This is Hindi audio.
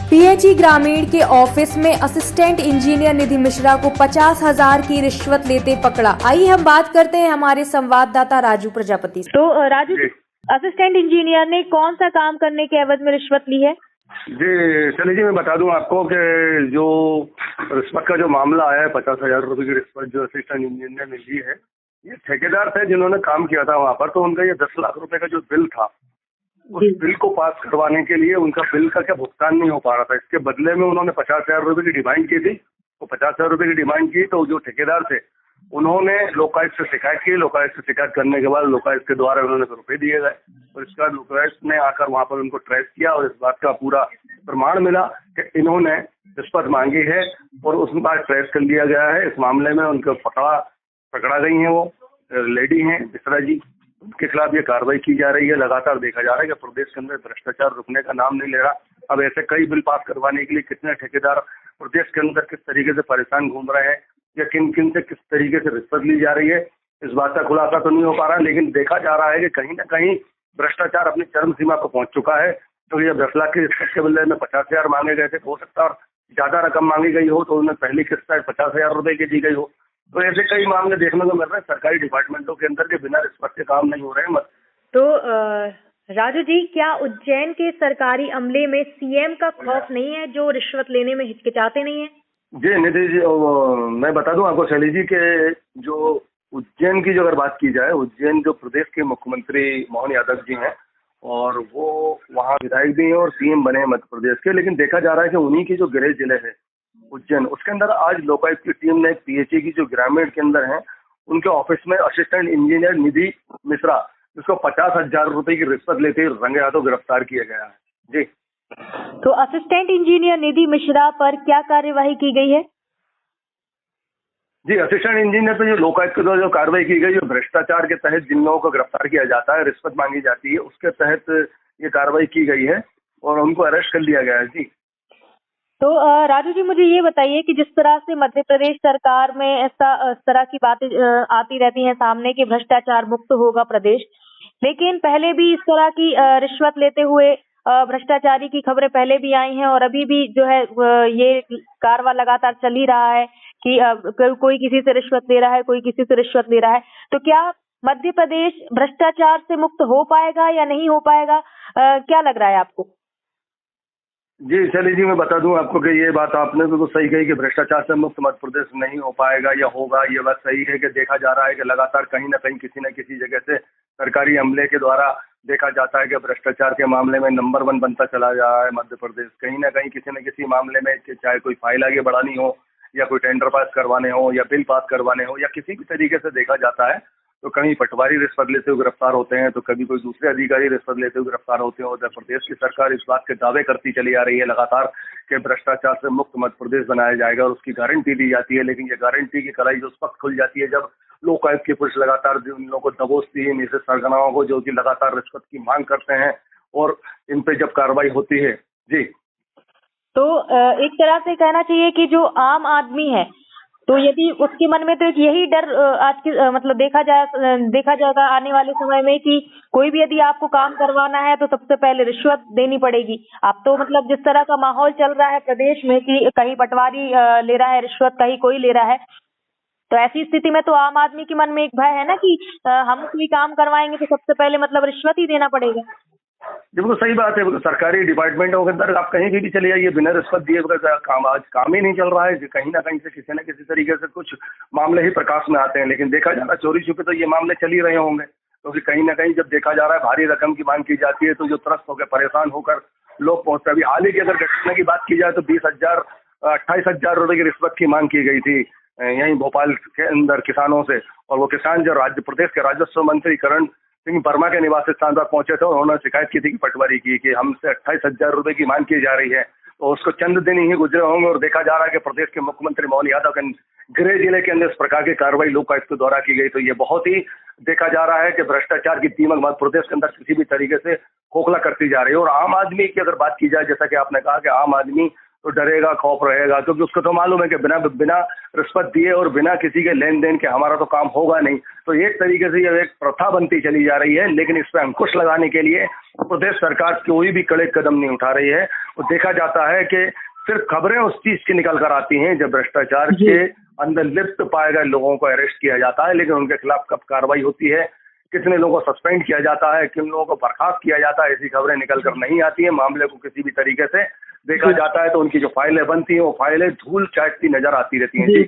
पीएचई ग्रामीण के ऑफिस में असिस्टेंट इंजीनियर निधि मिश्रा को 50,000 की रिश्वत लेते पकड़ा। आइए हम बात करते हैं हमारे संवाददाता राजू प्रजापति से। तो राजू, असिस्टेंट इंजीनियर ने कौन सा काम करने के एवज में रिश्वत ली है? जी चलिए जी, मैं बता दूं आपको कि जो रिश्वत का जो मामला है, 50,000 रुपए की रिश्वत जो असिस्टेंट इंजीनियर ने ली है, ये ठेकेदार थे जिन्होंने काम किया था वहाँ पर। तो उनका ये 10 लाख रुपए का जो बिल था, उस बिल को पास करवाने के लिए उनका बिल का क्या भुगतान नहीं हो पा रहा था। इसके बदले में उन्होंने 50,000 रुपए की डिमांड की थी। तो 50,000 रुपए की डिमांड की तो जो ठेकेदार थे उन्होंने लोकायुक्त से शिकायत की। लोकायुक्त से शिकायत करने के बाद लोकायुक्त के द्वारा उन्होंने रुपए दिए गए और इसके बाद लोकायुक्त ने आकर वहाँ पर उनको ट्रेस किया और इस बात का पूरा प्रमाण मिला कि इन्होंने रिश्वत मांगी है और उसके बाद ट्रेस कर लिया गया है। इस मामले में उनको पकड़ा गई है। वो लेडी हैं मिश्रा जी, उनके खिलाफ ये कार्रवाई की जा रही है। लगातार देखा जा रहा है कि प्रदेश के अंदर भ्रष्टाचार रुकने का नाम नहीं ले रहा। अब ऐसे कई बिल पास करवाने के लिए कितने ठेकेदार प्रदेश के अंदर किस तरीके से परेशान घूम रहे हैं या किन किन से किस तरीके से रिश्वत ली जा रही है, इस बात का खुलासा तो नहीं हो पा रहा। लेकिन देखा जा रहा है कि कहीं ना कहीं भ्रष्टाचार अपनी चरम सीमा पर पहुंच चुका है। तो ये 10 लाख की रिश्वत के बदले में 50,000 मांगे गए थे। हो सकता है और ज्यादा रकम मांगी गई हो, तो उन्हें पहली किस्त 50,000 रुपए की दी गई हो। तो ऐसे कई मामले देखने को मिल रहे हैं सरकारी डिपार्टमेंटों के अंदर के बिना रिश्वत के काम नहीं हो रहे हैं। तो राजू जी, क्या उज्जैन के सरकारी अमले में सीएम का खौफ नहीं है, जो रिश्वत लेने में हिचकिचाते नहीं है? जी निधि जी, मैं बता दूं आपको शैली जी के जो उज्जैन की जो अगर बात की जाए, उज्जैन जो प्रदेश के मुख्यमंत्री मोहन यादव जी हैं और वो वहाँ विधायक भी हैं और सीएम बने हैं मध्य प्रदेश के। लेकिन देखा जा रहा है कि उन्हीं की जो गृह जिले है उज्जैन, उसके अंदर आज लोकायुक्त की टीम ने पीएचई की जो ग्रामीण के अंदर है उनके ऑफिस में असिस्टेंट इंजीनियर निधि मिश्रा, जिसको 50,000 रुपए की रिश्वत लेते हुए रंगे हाथों गिरफ्तार किया गया है। जी, तो असिस्टेंट इंजीनियर निधि मिश्रा पर क्या कार्यवाही की गई है? जी, असिस्टेंट इंजीनियर पे जो लोकायुक्त के द्वारा जो कार्रवाई की गई, जो भ्रष्टाचार के तहत जिन लोगों को गिरफ्तार किया जाता है, रिश्वत मांगी जाती है, उसके तहत ये कार्रवाई की गई है और उनको अरेस्ट कर लिया गया है। जी, तो राजू जी, मुझे ये बताइए कि जिस तरह से मध्य प्रदेश सरकार में इस तरह की बातें आती रहती हैं सामने कि भ्रष्टाचार मुक्त होगा प्रदेश, लेकिन पहले भी इस तरह की रिश्वत लेते हुए भ्रष्टाचारी की खबरें पहले भी आई हैं और अभी भी जो है ये कारवां लगातार चल ही रहा है कि कोई किसी से रिश्वत ले रहा है, कोई किसी से रिश्वत ले रहा है। तो क्या मध्य प्रदेश भ्रष्टाचार से मुक्त हो पाएगा या नहीं हो पाएगा? क्या लग रहा है आपको? जी चलिए जी, मैं बता दूं आपको कि ये बात आपने बिल्कुल सही कही कि भ्रष्टाचार से मुक्त मध्य प्रदेश नहीं हो पाएगा या होगा। ये बात सही है कि देखा जा रहा है कि लगातार कहीं ना कहीं किसी न किसी जगह से सरकारी अमले के द्वारा देखा जाता है कि भ्रष्टाचार के मामले में नंबर 1 बनता चला जा रहा है मध्य प्रदेश। कहीं ना कहीं किसी न किसी मामले में, चाहे कोई फाइल आगे बढ़ानी हो या कोई टेंडर पास करवाने हो या बिल पास करवाने हो या किसी भी तरीके से देखा जाता है, तो कहीं पटवारी रिश्वत लेते हुए गिरफ्तार होते हैं, तो कभी कोई दूसरे अधिकारी रिश्वत लेते हुए गिरफ्तार होते हैं। उत्तर प्रदेश की सरकार इस बात के दावे करती चली आ रही है लगातार कि भ्रष्टाचार से मुक्त मध्य प्रदेश बनाया जाएगा और उसकी गारंटी दी जाती है। लेकिन ये गारंटी की कलाई उस वक्त खुल जाती है जब लोकायुक्त की पुलिस लगातार उन लोगों को दबोचती है, निश्चित सरगनाओं को जो कि लगातार रिश्वत की मांग करते हैं, और इन पे जब कार्रवाई होती है। जी, तो एक तरह से कहना चाहिए कि जो आम आदमी है, तो यदि उसके मन में तो एक यही डर आज के मतलब देखा जाएगा आने वाले समय में कि कोई भी यदि आपको काम करवाना है तो सबसे पहले रिश्वत देनी पड़ेगी। अब तो मतलब जिस तरह का माहौल चल रहा है प्रदेश में कि कहीं पटवारी ले रहा है रिश्वत, कहीं कोई ले रहा है, तो ऐसी स्थिति में तो आम आदमी के मन में एक भय है ना कि हम कोई काम करवाएंगे तो सबसे पहले मतलब रिश्वत ही देना पड़ेगा। बिल्कुल सही बात है। सरकारी डिपार्टमेंटों के अंदर आप कहीं भी चले जाइए, बिना रिश्वत दिए बगैर आज काम ही नहीं चल रहा है। कहीं ना कहीं से किसी न किसी तरीके से कुछ मामले ही प्रकाश में आते हैं। लेकिन देखा जा रहा है चोरी छुपे तो ये मामले चल ही रहे होंगे, क्योंकि कहीं ना कहीं जब देखा जा रहा है भारी रकम की मांग की जाती है तो जो त्रस्त होकर परेशान होकर लोग पहुंचते हैं। अभी हाल ही की अगर घटना की बात की जाए तो 28,000 रुपए की रिश्वत की मांग की गई थी यहीं भोपाल के अंदर किसानों से, और वो किसान जो प्रदेश के राजस्व मंत्री करण सिंह वर्मा के निवास स्थान पर पहुंचे थे, उन्होंने शिकायत की थी कि पटवारी की कि हमसे 28,000 रुपए की मांग की जा रही है। तो उसको चंद दिन ही गुजरे होंगे और देखा जा रहा है कि प्रदेश के मुख्यमंत्री मोहन यादव के गृह जिले के अंदर इस प्रकार की कार्रवाई लोकायुक्त के द्वारा की गई। तो ये बहुत ही देखा जा रहा है कि भ्रष्टाचार की दीमक मध्य प्रदेश के अंदर किसी भी तरीके से खोखला करती जा रही है। और आम आदमी की अगर बात की जाए, जैसा कि आपने कहा कि आम आदमी तो डरेगा, खौफ रहेगा, क्योंकि उसको तो मालूम है कि बिना बिना रिश्वत दिए और बिना किसी के लेन देन के हमारा तो काम होगा नहीं। तो एक तरीके से ये एक प्रथा बनती चली जा रही है, लेकिन इस पर अंकुश लगाने के लिए प्रदेश सरकार कोई भी कड़े कदम नहीं उठा रही है। और देखा जाता है कि सिर्फ खबरें उस चीज की निकल कर आती हैं जब भ्रष्टाचार के अंदर लिप्त पाए गए लोगों को अरेस्ट किया जाता है, लेकिन उनके खिलाफ कब कार्रवाई होती है, कितने लोगों को सस्पेंड किया जाता है, किन लोगों को बर्खास्त किया जाता है, ऐसी खबरें निकल कर नहीं आती हैं। मामले को किसी भी तरीके से देखा जाता है तो उनकी जो फाइलें बनती हैं वो फाइलें धूल चाटती नजर आती रहती हैं। जी।